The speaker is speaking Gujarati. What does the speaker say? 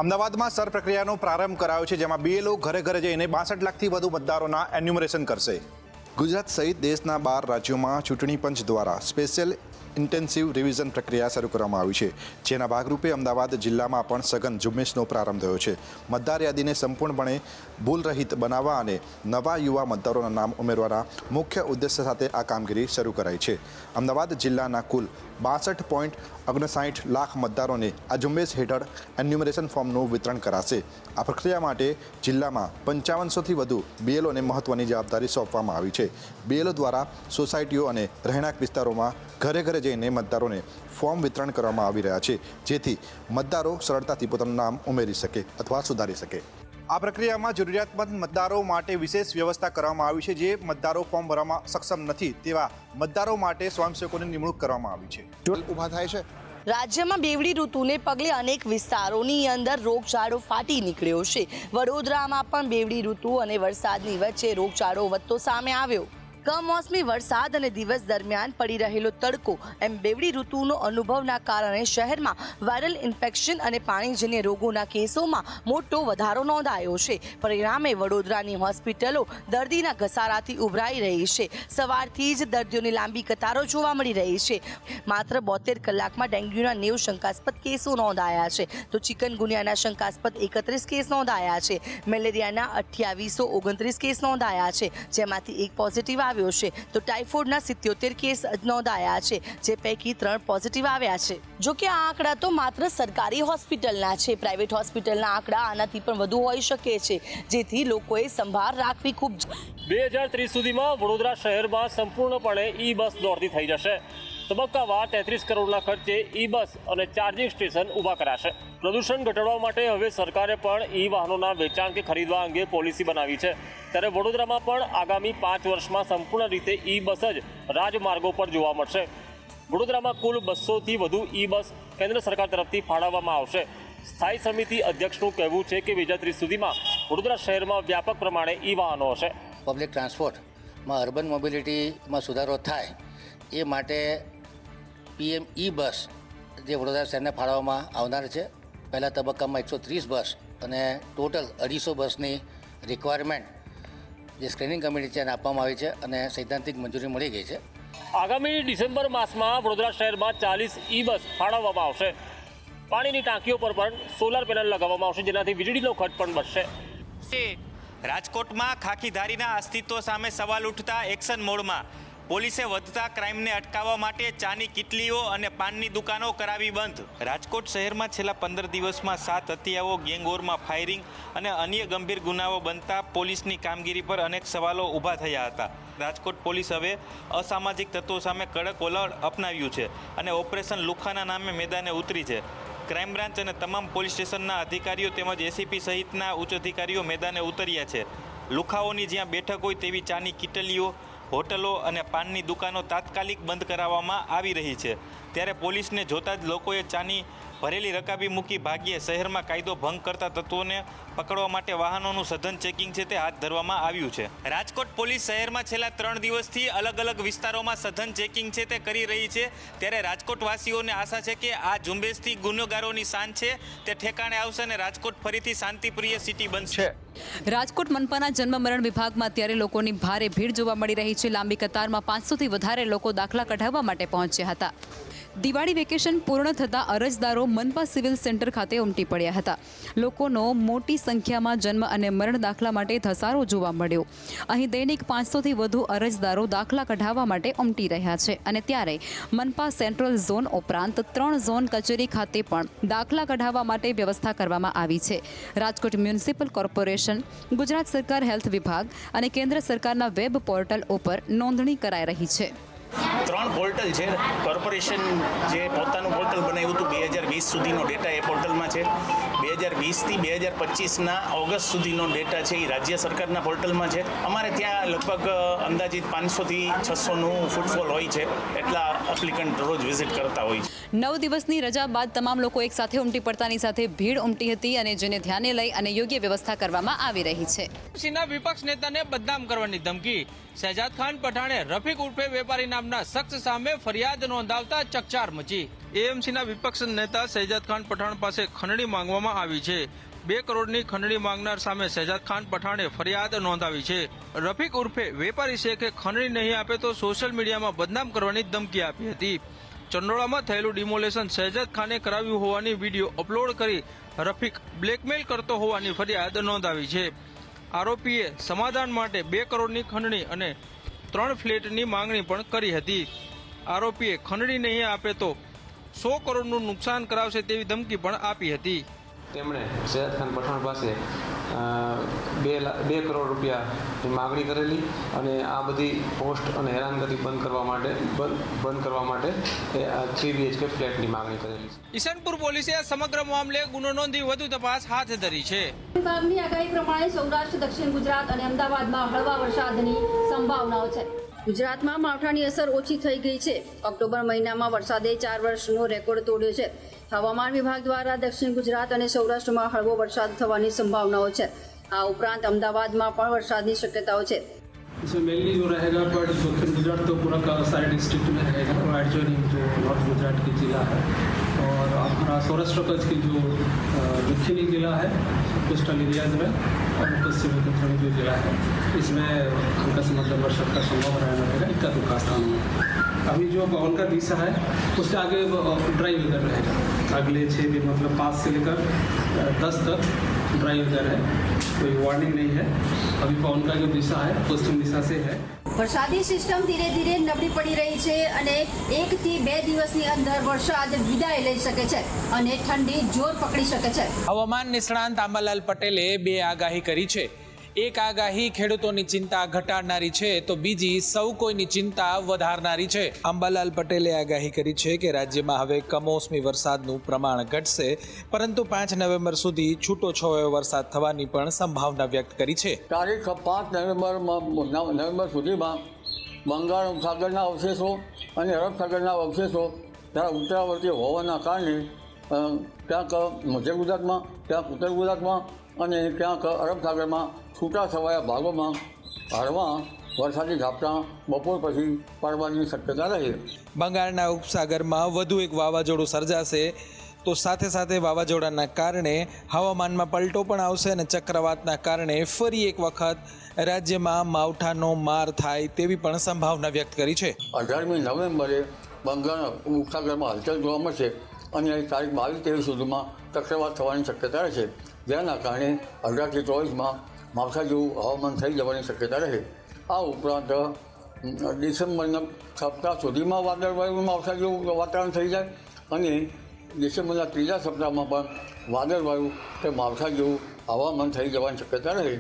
અમદાવાદમાં સર પ્રક્રિયાનો પ્રારંભ કરાયો છે, જેમાં બીએલઓ ઘરે ઘરે જઈને 62 લાખથી વધુ મતદારોના એન્યુમરેશન કરશે। ગુજરાત સહિત દેશના 12 રાજ્યોમાં ચૂંટણી પંચ દ્વારા સ્પેશિયલ ઇન્ટેન્સિવ રિવિઝન પ્રક્રિયા શરૂ કરવામાં આવી છે, જેના ભાગરૂપે અમદાવાદ જિલ્લામાં પણ સઘન ઝુંબેશનો પ્રારંભ થયો છે। મતદાર યાદીને સંપૂર્ણપણે ભૂલરહિત બનાવવા અને નવા યુવા મતદારોના નામ ઉમેરવાના મુખ્ય ઉદ્દેશ્ય સાથે આ કામગીરી શરૂ કરાઈ છે। અમદાવાદ જિલ્લાના કુલ 62.59 લાખ મતદારોને આ ઝુંબેશ હેઠળ એન્યુમરેશન ફોર્મનું વિતરણ કરાશે। આ પ્રક્રિયા માટે જિલ્લામાં 5500થી વધુ બીએલઓને મહત્વની જવાબદારી સોંપવામાં આવી છે। બીએલઓ દ્વારા સોસાયટીઓ અને રહેણાંક વિસ્તારોમાં ઘરે ઘરે જઈને મતદારોને ફોર્મ વિતરણ કરવામાં આવી રહ્યા છે, જેથી મતદારો સરળતાથી પોતાનું નામ ઉમેરી શકે અથવા સુધારી શકે। આ પ્રક્રિયામાં જરૂરિયાતમંદ મતદારો માટે વિશેષ વ્યવસ્થા કરવામાં આવી છે। જે મતદારો ફોર્મ ભરવામાં સક્ષમ નથી તેવા મતદારો માટે સ્વયંસેવકોની નિમણૂક કરવામાં આવી છે। ઊભા થાય છે। રાજ્યમાં બેવડી ઋતુને પગલે અનેક વિસ્તારોની અંદર રોગચાળો ફાટી નીકળ્યો છે। વડોદરામાં પણ બેવડી ઋતુ અને વરસાદની વચ્ચે રોગચાળો વધતો સામે આવ્યો। કમોસમી વરસાદ અને દિવસ દરમિયાન પડી રહેલો તડકો એમ બેવડી ઋતુનો અનુભવના કારણે શહેરમાં વાયરલ ઇન્ફેક્શન અને પાણીજન્ય રોગોના કેસોમાં મોટો વધારો નોંધાયો છે। પરિણામે વડોદરાની હોસ્પિટલો દર્દીના ઘસારાથી ઉભરાઈ રહી છે। સવારથી જ દર્દીઓની લાંબી કતારો જોવા મળી રહી છે। માત્ર 72 કલાકમાં ડેન્ગ્યુના 90 શંકાસ્પદ કેસો નોંધાયા છે, તો ચિકનગુનિયાના શંકાસ્પદ 31 કેસ નોંધાયા છે। મેલેરિયાના 2829 કેસ નોંધાયા છે, જેમાંથી એક પોઝિટિવ આવ્યો છે, તો ટાઇફોઇડના 77 કેસ નોંધાયા છે, જે પૈકી 3 પોઝિટિવ આવ્યા છે। જો કે આ આંકડા તો માત્ર સરકારી હોસ્પિટલના છે। પ્રાઇવેટ હોસ્પિટલના આંકડા આનાથી પણ વધુ હોઈ શકે છે, જેથી લોકોએ સંભાળ રાખવી ખૂબ 2030 સુધીમાં વડોદરા શહેરમાં સંપૂર્ણપણે ઈ બસ દોડતી થઈ જશે। તબક્કાવાર 33 કરોડના ખર્ચે ઈ બસ અને ચાર્જિંગ સ્ટેશન ઊભા કરાશે। પ્રદૂષણ ઘટાડવા માટે હવે સરકારે પણ ઈ વાહનોના વેચાણ કે ખરીદવા અંગે પોલિસી બનાવી છે। ત્યારે વડોદરામાં પણ આગામી 5 વર્ષમાં સંપૂર્ણ રીતે ઈ બસ જ રાજમાર્ગો પર જોવા મળશે। વડોદરામાં કુલ 200થી વધુ ઈ બસ કેન્દ્ર સરકાર તરફથી ફાળવવામાં આવશે। સ્થાયી સમિતિ અધ્યક્ષનું કહેવું છે કે 2030 સુધીમાં વડોદરા શહેરમાં વ્યાપક પ્રમાણે ઈ વાહનો હશે। પબ્લિક ટ્રાન્સપોર્ટમાં અર્બન મોબિલિટીમાં સુધારો થાય એ માટે પીએમ ઈ બસ જે વડોદરા શહેરને ફાળવવામાં આવનાર છે। પહેલા તબક્કામાં 130 બસ અને ટોટલ 250 બસની રિક્વાયરમેન્ટ જે સ્ક્રીનિંગ કમિટી છે એને આપવામાં આવી છે અને સૈદ્ધાંતિક મંજૂરી મળી ગઈ છે। આગામી ડિસેમ્બર માસમાં વડોદરા શહેરમાં 40 ઈ બસ ફાળવવામાં આવશે। પાણીની ટાંકીઓ પર પણ સોલાર પેનલ લગાવવામાં આવશે, જેનાથી વીજળીનો ખર્ચ પણ બચશે। રાજકોટમાં ખાખીધારીના અસ્તિત્વ સામે સવાલ ઉઠતા એક્શન મોડમાં પોલીસે વધતા ક્રાઇમને અટકાવવા માટે ચાની કિટલીઓ અને પાનની દુકાનો કરાવી બંધ। રાજકોટ શહેરમાં છેલ્લા 15 દિવસમાં 7 હત્યાઓ, ગેંગવોરમાં ફાયરિંગ અને અન્ય ગંભીર ગુનાઓ બનતા પોલીસની કામગીરી પર અનેક સવાલો ઊભા થયા હતા। રાજકોટ પોલીસ હવે અસામાજિક તત્વો સામે કડક વલણ અપનાવ્યું છે અને ઓપરેશન લુખાના નામે મેદાને ઉતરી છે। ક્રાઇમ બ્રાન્ચ અને તમામ પોલીસ સ્ટેશનના અધિકારીઓ તેમજ એસીપી સહિતના ઉચ્ચ અધિકારીઓ મેદાને ઉતર્યા છે। લુખાઓની જ્યાં બેઠક હોય તેવી ચાની કિટલીઓ, હોટલો અને પાનની દુકાનો તાત્કાલિક બંધ કરાવવામાં આવી રહી છે। ત્યારે પોલીસને જોતા જ લોકોએ ચાની ભરેલી રકાબી મૂકી ભાગ્યે શહેરમાં કાયદો ભંગ કરતા તત્વોને પકડવા માટે વાહનોનું સઘન ચેકિંગ છે તે હાથ ધરવામાં આવ્યું છે। રાજકોટ પોલીસ શહેરમાં છેલ્લા 3 દિવસથી અલગ અલગ વિસ્તારોમાં સઘન ચેકિંગ છે તે કરી રહી છે। ત્યારે રાજકોટવાસીઓને આશા છે કે આ ઝુંબેશથી ગુનેગારોની શાન છે તે ઠેકાણે આવશે અને રાજકોટ ફરીથી શાંતિપ્રિય સિટી બનશે। રાજકોટ મનપાના જન્મ મરણ વિભાગમાં અત્યારે લોકોની ભારે ભીડ જોવા મળી રહી છે। લાંબી કતારમાં 500થી વધારે લોકો દાખલા કઢાવવા માટે પહોંચ્યા હતા। દિવાળી વેકેશન પૂર્ણ થતાં અરજદારો મનપા સિવિલ સેન્ટર ખાતે ઉમટી પડ્યા હતા। લોકોનો મોટી સંખ્યામાં જન્મ અને મરણ દાખલા માટે ધસારો જોવા મળ્યો। અહીં દૈનિક 500થી વધુ અરજદારો દાખલા કઢાવવા માટે ઉમટી રહ્યા છે અને ત્યારે મનપા સેન્ટ્રલ ઝોન ઉપરાંત 3 ઝોન કચેરી ખાતે પણ દાખલા કઢાવવા માટે વ્યવસ્થા કરવામાં આવી છે। રાજકોટ મ્યુનિસિપલ કોર્પોરેશન, ગુજરાત સરકાર હેલ્થ વિભાગ અને કેન્દ્ર સરકારના વેબ પોર્ટલ ઉપર નોંધણી કરાઈ રહી છે। 3 પોર્ટલ છે। કોર્પોરેશન જે પોતાનું પોર્ટલ બનાવ્યું હતું 2020 સુધીનો ડેટા એ પોર્ટલમાં છે। 2020થી 2025ના ઓગસ્ટ સુધીનો ડેટા છે એ રાજ્ય સરકારના પોર્ટલમાં છે। અમારે ત્યાં લગભગ અંદાજિત 500થી 600નું ફૂટફોલ હોય છે, એટલા એપ્લિકન્ટ રોજ વિઝિટ કરતા હોય છે। 9 દિવસની રજા બાદ તમામ લોકો એક સાથે ઉમટી પડતાની સાથે ભીડ ઉમટી હતી અને જેને ધ્યાને લઈ અને યોગ્ય વ્યવસ્થા કરવામાં આવી રહી છે। સીના વિપક્ષ નેતાને બદનામ કરવાની ધમકી। શહેજાદ ખાન પઠાણે રફીક ઉર્ફે વેપારી નામના શખ્સ સામે ફરિયાદ નોંધાવતા ચકચાર મચી। એએમસીના વિપક્ષ નેતા શહેજાદ ખાન પઠાણ પાસે ખંડણી માંગવામાં આવી છે. 2 કરોડની ખંડણી માંગનાર સામે શહેજાદ ખાન પઠાણે ફરિયાદ નોંધાવી છે. રફીક ઉર્ફે વેપારી શેખે ખંડણી નહીં આપે તો સોશિયલ મીડિયામાં બદનામ કરવાની ધમકી આપી હતી. ચંડોળામાં થયેલું ડિમોલેશન શહેજાદ ખાને કરાવ્યું હોવાની વિડીયો અપલોડ કરી રફીક બ્લેકમેલ કરતો હોવાની ફરિયાદ નોંધાવી છે. આરોપીએ સમાધાન માટે 2 કરોડની ખંડણી અને 3 ફ્લેટની માંગણી પણ કરી હતી. આરોપીએ ખંડણી નહીં આપે તો 100 કરોડનું નુકસાન કરાવશે તેવી ધમકી પણ આપી હતી. તેમણે શહેજાદ ખાન પઠાણ પાસે 2 કરોડ રૂપિયાની માગણી કરેલી અને આ બધી પોસ્ટ અને હેરાનગતિ બંધ કરવા માટે 3 BHK ફ્લેટની માગણી કરેલી છે. ઈસનપુર પોલીસે આ સમગ્ર મામલે ગુનો નોંધી વધુ તપાસ હાથ ધરી છે. વિભાગની આગાહી પ્રમાણે સૌરાષ્ટ્ર, દક્ષિણ ગુજરાત અને અમદાવાદમાં હળવા વરસાદની સંભાવનાઓ છે. ગુજરાતમાં માવઠાની અસર ઓછી થઈ ગઈ છે. ઓક્ટોબર મહિનામાં વરસાદે 4 વર્ષનો રેકોર્ડ તોડ્યો છે. હવામાન વિભાગ દ્વારા દક્ષિણ ગુજરાત અને સૌરાષ્ટ્રમાં હળવો વરસાદ થવાની સંભાવનાઓ છે. આ ઉપરાંત અમદાવાદમાં પણ વરસાદની શક્યતાઓ છે. इसमें मेनली जो रहेगा बट दक्षिण गुजरात तो पूरा का सारे डिस्ट्रिक्ट में रहेगा. एडजॉइनिंग जो नॉर्थ गुजरात की ज़िला है और हमारा सौराष्ट्र कच्छ की जो दक्षिणी ज़िला है कोस्टल एरियाज में और पश्चिमी दक्षिणी जो ज़िला है इसमें हल्का से मतलब वर्षा का संभावना रहेगा. इक्का दुक्का स्थानों में अभी जो पवन का दिशा है उसके आगे ड्राई वेदर रहेगा. अगले 6 दिन मतलब 5 से लेकर 10 तक ड्राई वेदर है. कोई वार्निंग नहीं है. अभी पवन का जो दिशा है पश्चिम दिशा से है. વરસાદી સિસ્ટમ ધીરે ધીરે નબળી પડી રહી છે અને 1 થી 2 દિવસની અંદર વરસાદ વિદાય લઈ શકે છે અને ઠંડી જોર પકડી શકે છે. હવામાન નિષ્ણાંત આંબાલાલ પટેલે 2 આગાહી કરી છે. એક આગાહી ખેડૂતોની ચિંતા ઘટાડનારી છે તો બીજી સૌ કોઈની ચિંતા વધારનારી છે. આંબાલાલ પટેલે આગાહી કરી છે કે રાજ્યમાં હવે કમોસમી વરસાદનું પ્રમાણ ઘટશે, પરંતુ 5 નવેમ્બર સુધી છૂટો છવાયો વરસાદ થવાની પણ સંભાવના વ્યક્ત કરી છે. તારીખ 5 નવેમ્બર સુધીમાં બંગાળ ઉપસાગરના અવશેષો અને અરબ સાગરના અવશેષો ત્યાં ઉત્તરાવર્તી હોવાના કારણે ક્યાંક મધ્ય ગુજરાતમાં, ક્યાંક ઉત્તર ગુજરાતમાં અને ક્યાંક અરબ સાગરમાં છૂટા છવાયા ભાગોમાં હળવા વરસાદી ઝાપટા બપોર પછી પડવાની શક્યતા રહે. બંગાળના ઉપસાગરમાં વધુ એક વાવાઝોડું સર્જાશે તો સાથે સાથે વાવાઝોડાના કારણે હવામાનમાં પલટો પણ આવશે અને ચક્રવાતના કારણે ફરી એક વખત રાજ્યમાં માવઠાનો માર થાય તેવી પણ સંભાવના વ્યક્ત કરી છે. 18મી નવેમ્બરે બંગાળ ઉપસાગરમાં હલચલ જોવા મળશે અને તારીખ 22-23 સુધીમાં ચક્રવાત થવાની શક્યતા રહેશે, જેના કારણે 18 થી 24માં માવઠા જેવું હવામાન થઈ જવાની શક્યતા રહે. આ ઉપરાંત ડિસેમ્બરના સપ્તાહ સુધીમાં વાદળવાયુ માવઠા જેવું વાતાવરણ થઈ જાય અને ડિસેમ્બરના 3જા સપ્તાહમાં પણ વાદળવાયુ કે માવઠા જેવું હવામાન થઈ જવાની શક્યતા રહે.